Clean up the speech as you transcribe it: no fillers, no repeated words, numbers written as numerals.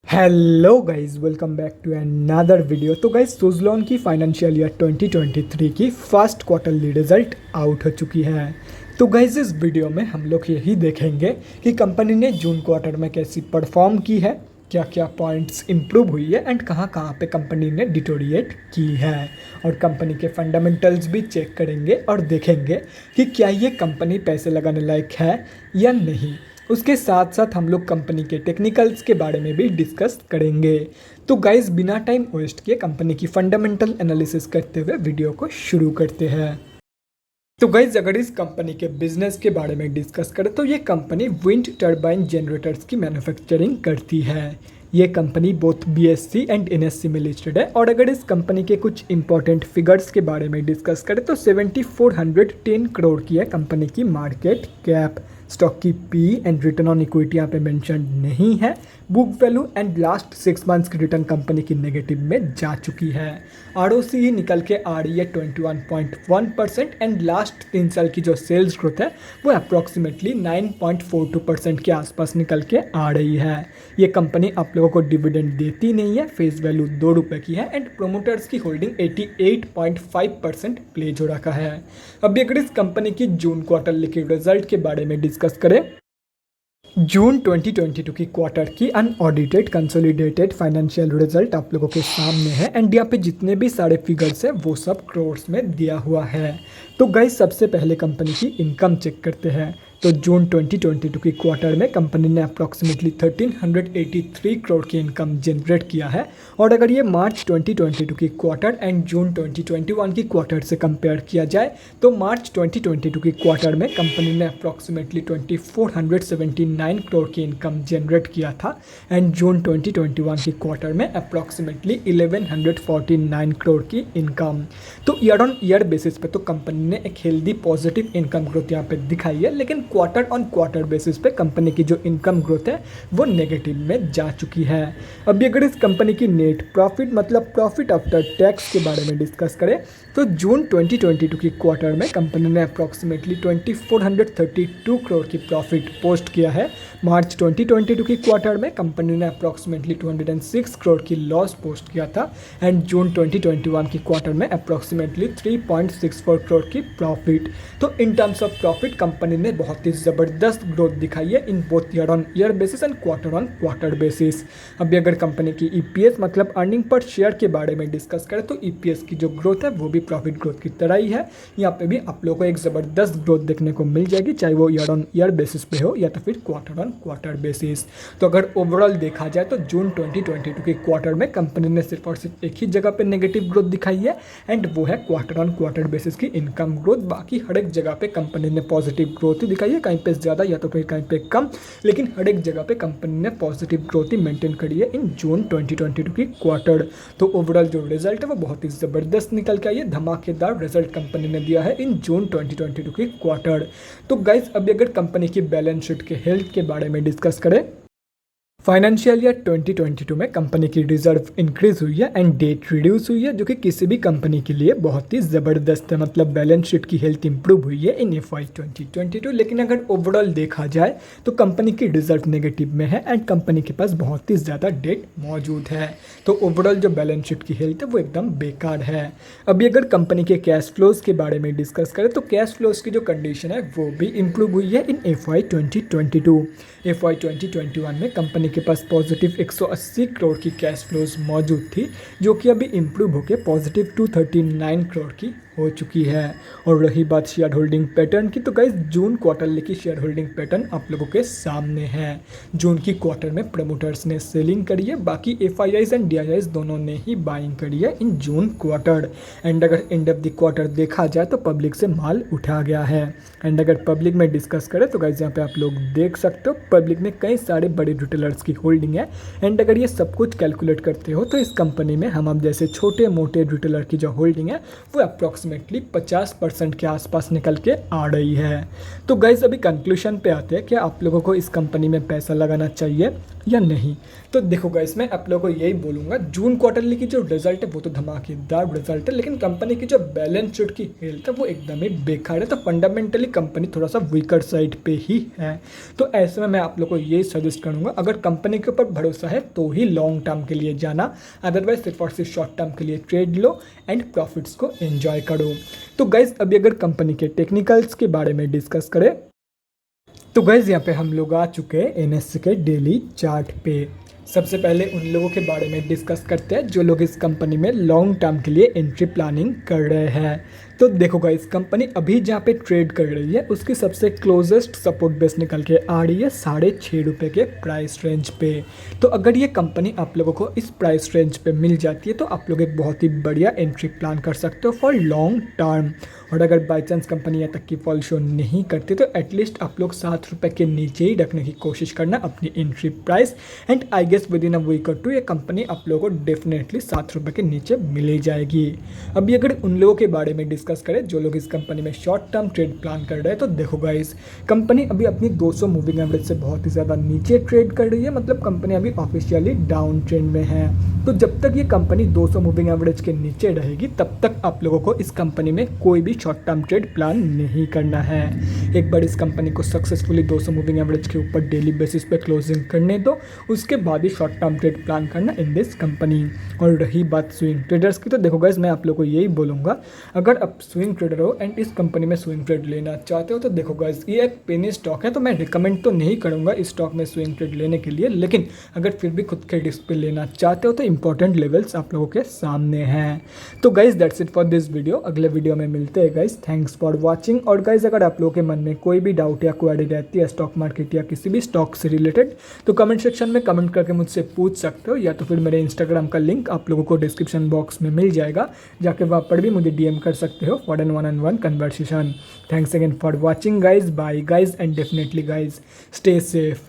Hello guys, welcome back to another video. तो guys, Suzlon की financial year 2023 की first quarterly result out हो चुकी है। तो गाइस, इस वीडियो में हम लोग यही देखेंगे कि कंपनी ने जून क्वार्टर में कैसी परफॉर्म की है, क्या क्या पॉइंट्स इंप्रूव हुई है एंड कहाँ कहाँ पे कंपनी ने डिटोरिएट की है, और कंपनी के फंडामेंटल्स भी चेक करेंगे और देखेंगे कि क्या ये कंपनी पैसे लगाने लायक है या नहीं। उसके साथ साथ हम लोग कंपनी के टेक्निकल्स के बारे में भी डिस्कस करेंगे। तो गाइस, बिना टाइम वेस्ट किए कंपनी की फंडामेंटल एनालिसिस करते हुए वीडियो को शुरू करते हैं। तो गाइज, अगर इस कंपनी के बिजनेस के बारे में डिस्कस करें तो ये कंपनी विंड टर्बाइन जनरेटर्स की मैन्युफैक्चरिंग करती है। ये company both BSc and NSC में लिस्टेड है। और अगर इस कंपनी के कुछ इंपॉर्टेंट फिगर्स के बारे में डिस्कस करें तो 7410 करोड़ की है कंपनी की मार्केट कैप। स्टॉक की P and return on equity यहाँ पे मेंशन नहीं है। Book value and last 6 months की रिटर्न कंपनी की नेगेटिव में जा चुकी है। आरओसीई निकल के आ रही है 21.1% एंड लास्ट 3 साल की जो सेल्स ग्रोथ है वो अप्रॉक्सीमेटली 9.42% के आसपास निकल के आ रही है। ये कंपनी आप लोगों को डिविडेंड देती नहीं है। फेस वैल्यू 2 रुपये की है एंड प्रोमोटर्स की होल्डिंग 88.5% प्लेज हो रखा है। अभी अगर इस कंपनी की जून क्वार्टर के रिजल्ट के बारे में डिस्कस करें, जून 2022 की क्वार्टर की अनऑडिटेड कंसोलिडेटेड फाइनेंशियल रिजल्ट आप लोगों के सामने है एंड यहाँ पे जितने भी सारे फिगर्स है वो सब करोर्स में दिया हुआ है। तो गाइस, सबसे पहले कंपनी की इनकम चेक करते हैं। तो जून 2022 की क्वार्टर में कंपनी ने अप्रॉक्सीमेटली 1383 करोड़ की इनकम जनरेट किया है। और अगर ये मार्च 2022 की क्वार्टर एंड जून 2021 की क्वार्टर से कंपेयर किया जाए तो मार्च 2022 की क्वार्टर में कंपनी ने अप्रॉक्सीमेटली 2479 करोड़ की इनकम जनरेट किया था एंड जून 2021 की क्वार्टर में अप्रॉक्सीमेटली 1149 करोड़ की इनकम। तो ईयर ऑन ईयर बेसिस पे तो कंपनी ने एक हेल्दी पॉजिटिव इनकम ग्रोथ यहाँ पे दिखाई है, लेकिन क्वार्टर ऑन क्वार्टर बेसिस पे कंपनी की जो इनकम ग्रोथ है वो नेगेटिव में जा चुकी है। अभी अगर इस कंपनी की नेट प्रॉफिट मतलब प्रॉफिट आफ्टर टैक्स के बारे में डिस्कस करें तो जून 2022 की क्वार्टर में कंपनी ने अप्रॉक्सीमेटली 2432 करोड़ की प्रॉफिट पोस्ट किया है। मार्च 2022 की क्वार्टर में कंपनी ने अप्रॉक्सीमेटली 206 करोड़ की लॉस पोस्ट किया था एंड जून 2021 की क्वार्टर में अप्रॉक्सीमेटली 3.64 करोड़ की प्रॉफिट। तो in terms of profit company ने बहुत ही ज़बरदस्त ग्रोथ दिखाई है in both year on year basis and quarter on quarter basis. अभी अगर कंपनी की ईपीएस मतलब अर्निंग पर शेयर के बारे में डिस्कस करें तो ईपीएस की जो ग्रोथ है वो भी प्रॉफिट ग्रोथ की तरह ही है। यहाँ पे भी आप लोगों को एक ज़बरदस्त ग्रोथ देखने को मिल जाएगी, चाहे वो ईयर ऑन ईयर बेसिस पे हो या तो फिर क्वार्टर ऑन क्वार्टर बेसिस। तो अगर ओवरऑल देखा जाए तो जून 2022 के क्वार्टर में कंपनी ने सिर्फ और सिर्फ एक ही जगह पे नेगेटिव ग्रोथ दिखाई है एंड वो है क्वार्टर ऑन क्वार्टर बेसिस की इनकम ग्रोथ। बाकी हर एक जगह पे कंपनी ने पॉजिटिव ग्रोथ ही दिखाई है, कहीं पे ज़्यादा या तो फिर कहीं पे कम, लेकिन हर एक जगह पे कंपनी ने पॉजिटिव ग्रोथ ही मेंटेन करी है इन जून 2022 की क्वार्टर। तो ओवरऑल जो रिजल्ट है वो बहुत ही ज़बरदस्त निकल के आई है, धमाकेदार रिजल्ट कंपनी ने दिया है इन जून 2022 की क्वार्टर। तो गाइस, अभी अगर कंपनी की बैलेंस शीट के हेल्थ के बारे में डिस्कस करें, फाइनेंशियल ईयर 2022 में कंपनी की रिजर्व इंक्रीज हुई है एंड डेट रिड्यूस हुई है, जो कि किसी भी कंपनी के लिए बहुत ही ज़बरदस्त है। मतलब बैलेंस शीट की हेल्थ इंप्रूव हुई है इन FY 2022। लेकिन अगर ओवरऑल देखा जाए तो कंपनी की रिजर्व नेगेटिव में है एंड कंपनी के पास बहुत ही ज़्यादा डेट मौजूद है। तो ओवरऑल जो बैलेंस शीट की हेल्थ है वो एकदम बेकार है। अभी अगर कंपनी के कैश फ्लोज के बारे में डिस्कस करें तो कैश फ्लोज की जो कंडीशन है वो भी इंप्रूव हुई है इन FY 2022। FY 2021 में कंपनी के पास पॉजिटिव 180 करोड़ की कैश फ्लोज मौजूद थी, जो कि अभी इंप्रूव होकर पॉजिटिव 239 करोड़ की हो चुकी है। और रही बात शेयर होल्डिंग पैटर्न की, तो गाइस, जून क्वार्टरली की शेयर होल्डिंग पैटर्न आप लोगों के सामने है। जून की क्वार्टर में प्रमोटर्स ने सेलिंग करी है, बाकी FIIs एंड DIIs दोनों ने ही बाइंग करी है इन जून क्वार्टर। एंड अगर एंड ऑफ द क्वार्टर देखा जाए तो पब्लिक से माल उठा गया है। एंड अगर पब्लिक में डिस्कस करें तो गाइस, यहाँ पे आप लोग देख सकते हो पब्लिक में कई सारे बड़े रिटेलर्स की होल्डिंग है एंड अगर ये सब कुछ कैलकुलेट करते हो तो इस कंपनी में हम अब जैसे छोटे मोटे रिटेलर की जो होल्डिंग है वो अप्रॉक्सीमेटली अप्रॉक्सीमेटली 50% के आसपास निकल के आ रही है। तो गाइज़ अभी कंक्लूशन पे आते हैं कि आप लोगों को इस कंपनी में पैसा लगाना चाहिए या नहीं। तो देखो गाइस, मैं आप लोगों को यही बोलूँगा, जून क्वार्टरली की जो रिजल्ट है वो तो धमाकेदार रिजल्ट है, लेकिन कंपनी की जो बैलेंस शीट की हेल्थ है वो एकदम ही बेकार है। तो फंडामेंटली कंपनी थोड़ा सा वीकर साइड पे ही है। तो ऐसे में मैं आप लोगों को यही सजेस्ट करूँगा, अगर कंपनी के ऊपर भरोसा है तो ही लॉन्ग टर्म के लिए जाना, अदरवाइज सिर्फ और सिर्फ शॉर्ट टर्म के लिए ट्रेड लो एंड प्रॉफिट्स को एंजॉय करो। तो गाइज अभी अगर कंपनी के टेक्निकल्स के बारे में डिस्कस करें तो गाइज यहाँ पे हम लोग आ चुके हैं एनएससी के डेली चार्ट पे। सबसे पहले उन लोगों के बारे में डिस्कस करते हैं जो लोग इस कंपनी में लॉन्ग टर्म के लिए एंट्री प्लानिंग कर रहे हैं। तो देखो गाइस, कंपनी अभी जहाँ पे ट्रेड कर रही है उसकी सबसे क्लोजेस्ट सपोर्ट बेस निकल के आ रही है 6.5 रुपये के प्राइस रेंज पे। तो अगर ये कंपनी आप लोगों को इस प्राइस रेंज पे मिल जाती है तो आप लोग एक बहुत ही बढ़िया एंट्री प्लान कर सकते हो फॉर लॉन्ग टर्म। और अगर बाई चांस कंपनी यहाँ तक की फॉल शो नहीं करती तो एटलीस्ट आप लोग 7 रुपये के नीचे ही रखने की कोशिश करना अपनी entry price, and I guess within a week और टू ये कंपनी आप लोगों को डेफिनेटली 7 रुपये के नीचे मिल जाएगी। अभी अगर उन लोगों के बारे में डिस्कस करें जो लोग इस कंपनी में शॉर्ट टर्म ट्रेड प्लान कर रहे हैं, तो देखो गाइस, कंपनी अभी अपनी 200 मूविंग एवरेज से बहुत ही ज़्यादा नीचे ट्रेड कर रही है, मतलब कंपनी अभी ऑफिशियली डाउन ट्रेंड में है। तो जब तक ये कंपनी 200 मूविंग एवरेज के नीचे रहेगी तब तक आप लोगों को इस कंपनी में कोई भी शॉर्ट टर्म ट्रेड प्लान नहीं करना है। एक बार इस कंपनी को सक्सेसफुली 200 मूविंग एवरेज के ऊपर डेली बेसिस पे क्लोजिंग करने दो, उसके बाद ही शॉर्ट टर्म ट्रेड प्लान करना इन दिस कंपनी। और रही बात स्विंग ट्रेडर्स की, तो देखो गाइस, मैं आप लोगों को यही बोलूँगा, अगर आप स्विंग ट्रेडर हो एंड इस कंपनी में स्विंग ट्रेड लेना चाहते हो तो देखो गाइस, ये एक पेनी स्टॉक है, तो मैं रिकमेंड तो नहीं करूँगा इस स्टॉक में स्विंग ट्रेड लेने के लिए, लेकिन अगर फिर भी खुद के रिस्क पे लेना चाहते हो तो इंपॉर्टेंट लेवल्स आप लोगों के सामने हैं। तो guys that's it for this video, अगले वीडियो में मिलते हैं गाइस। Thanks for watching. और गाइस, अगर आप लोगों के मन में कोई भी डाउट या क्वेरी रहती है स्टॉक मार्केट या किसी भी स्टॉक से रिलेटेड, तो कमेंट सेक्शन में कमेंट करके मुझसे पूछ सकते हो, या तो फिर मेरे इंस्टाग्राम का लिंक आप लोगों को डिस्क्रिप्शन बॉक्स में मिल जाएगा, जाके वहाँ पर भी मुझे डीएम कर सकते हो for an one-on-one conversation. Thanks again for watching guys, bye guys, and definitely guys stay safe.